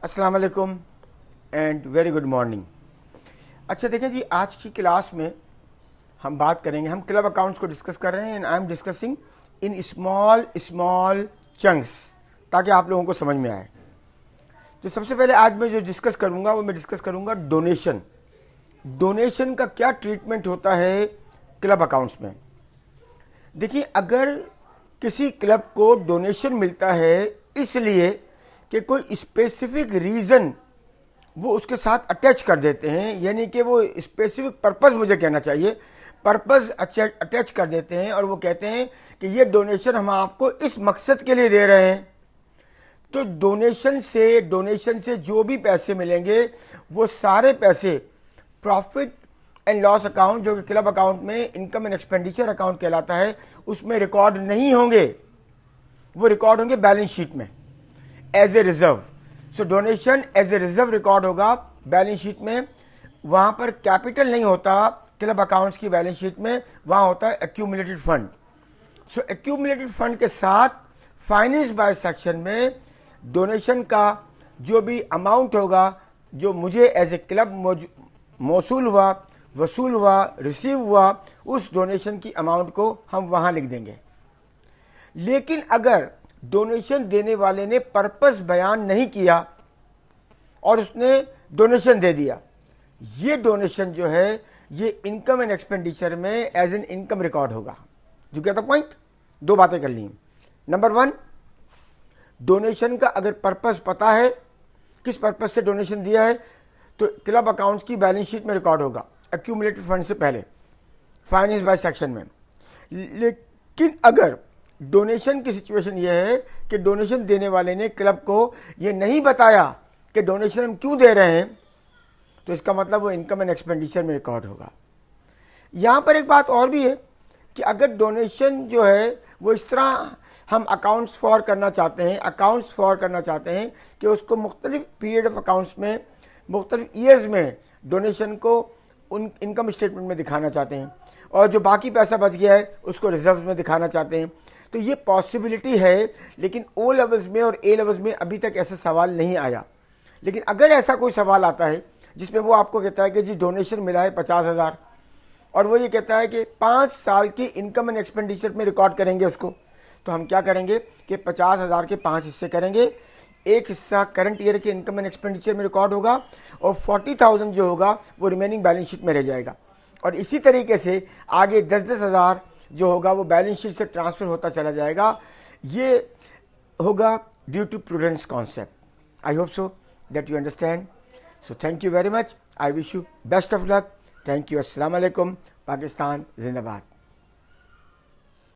السلام علیکم and very good morning. اچھا دیکھیں جی، آج کی کلاس میں ہم بات کریں گے، ہم کلب اکاؤنٹس کو ڈسکس کر رہے ہیں and I am discussing in small chunks تاکہ آپ لوگوں کو سمجھ میں آئے. تو سب سے پہلے آج میں جو ڈسکس کروں گا وہ میں ڈسکس کروں گا ڈونیشن کا کیا ٹریٹمنٹ ہوتا ہے کلب اکاؤنٹس میں. دیکھیے، اگر کسی کلب کو ڈونیشن ملتا ہے اس لیے کہ کوئی اسپیسیفک ریزن وہ اس کے ساتھ اٹیچ کر دیتے ہیں، یعنی کہ وہ اسپیسیفک پرپز، مجھے کہنا چاہیے پرپز اٹیچ کر دیتے ہیں اور وہ کہتے ہیں کہ یہ ڈونیشن ہم آپ کو اس مقصد کے لیے دے رہے ہیں. تو ڈونیشن سے جو بھی پیسے ملیں گے وہ سارے پیسے پروفٹ اینڈ لاس اکاؤنٹ، جو کہ کلب اکاؤنٹ میں انکم اینڈ ایکسپینڈیچر اکاؤنٹ کہلاتا ہے، اس میں ریکارڈ نہیں ہوں گے. وہ ریکارڈ ہوں گے بیلنس شیٹ میں as a reserve. So donation as a reserve record ہوگا بیلنس شیٹ میں. وہاں پر کیپٹل نہیں ہوتا کلب اکاؤنٹس کی بیلنس شیٹ میں، وہاں ہوتا ہے ایکیومولیٹڈ فنڈ. سو ایکیومولیٹڈ فنڈ کے ساتھ فائنینس بائی سیکشن میں ڈونیشن کا جو بھی اماؤنٹ ہوگا، جو مجھے ایز اے کلب موصول ہوا، وصول ہوا، ریسیو ہوا، اس ڈونیشن کی اماؤنٹ کو ہم وہاں لکھ دیں گے. لیکن اگر ڈونیشن دینے والے نے پرپس بیان نہیں کیا اور اس نے ڈونیشن دے دیا، یہ ڈونیشن جو ہے یہ انکم اینڈ ایکسپینڈیچر میں ایز این انکم ریکارڈ ہوگا. جو کہتا پوائنٹ، دو باتیں کر لی. نمبر 1، ڈونیشن کا اگر پرپس پتا ہے، کس پرپس سے ڈونیشن دیا ہے، تو کلب اکاؤنٹس کی بیلنس شیٹ میں ریکارڈ ہوگا ایکیومولیٹڈ فنڈ سے پہلے فائنینس بائی سیکشن میں. لیکن اگر ڈونیشن کی سچویشن یہ ہے کہ ڈونیشن دینے والے نے کلب کو یہ نہیں بتایا کہ ڈونیشن ہم کیوں دے رہے ہیں، تو اس کا مطلب وہ انکم اینڈ ایکسپینڈیچر میں ریکارڈ ہوگا. یہاں پر ایک بات اور بھی ہے کہ اگر ڈونیشن جو ہے وہ اس طرح ہم اکاؤنٹس فار کرنا چاہتے ہیں کہ اس کو مختلف پیریڈ آف اکاؤنٹس میں، مختلف ایئرز میں ڈونیشن کو ان انکم اسٹیٹمنٹ میں دکھانا چاہتے ہیں، اور جو باقی پیسہ بچ گیا ہے اس کو ریزرو میں دکھانا چاہتے ہیں، تو یہ پاسبلٹی ہے. لیکن او لیولز میں اور اے لیولز میں ابھی تک ایسا سوال نہیں آیا. لیکن اگر ایسا کوئی سوال آتا ہے جس میں وہ آپ کو کہتا ہے کہ جی ڈونیشن ملا ہے 50,000 اور وہ یہ کہتا ہے کہ 5 سال کی انکم اینڈ ایکسپینڈیچر میں ریکارڈ کریں گے اس کو، تو ہم کیا کریں گے کہ 50,000 کے 5 حصے کریں گے. ایک حصہ کرنٹ ایئر کے انکم اینڈ ایکسپینڈیچر میں ریکارڈ ہوگا اور 40,000 جو ہوگا وہ ریمیننگ بیلنس شیٹ میں رہ جائے گا. اور اسی طریقے سے آگے 10,000 جو ہوگا وہ بیلنس شیٹ سے ٹرانسفر ہوتا چلا جائے گا. یہ ہوگا due to prudence concept. I hope so that you understand. So thank you very much. I wish you best of luck. Thank you. السلام علیکم. پاکستان زندہ باد.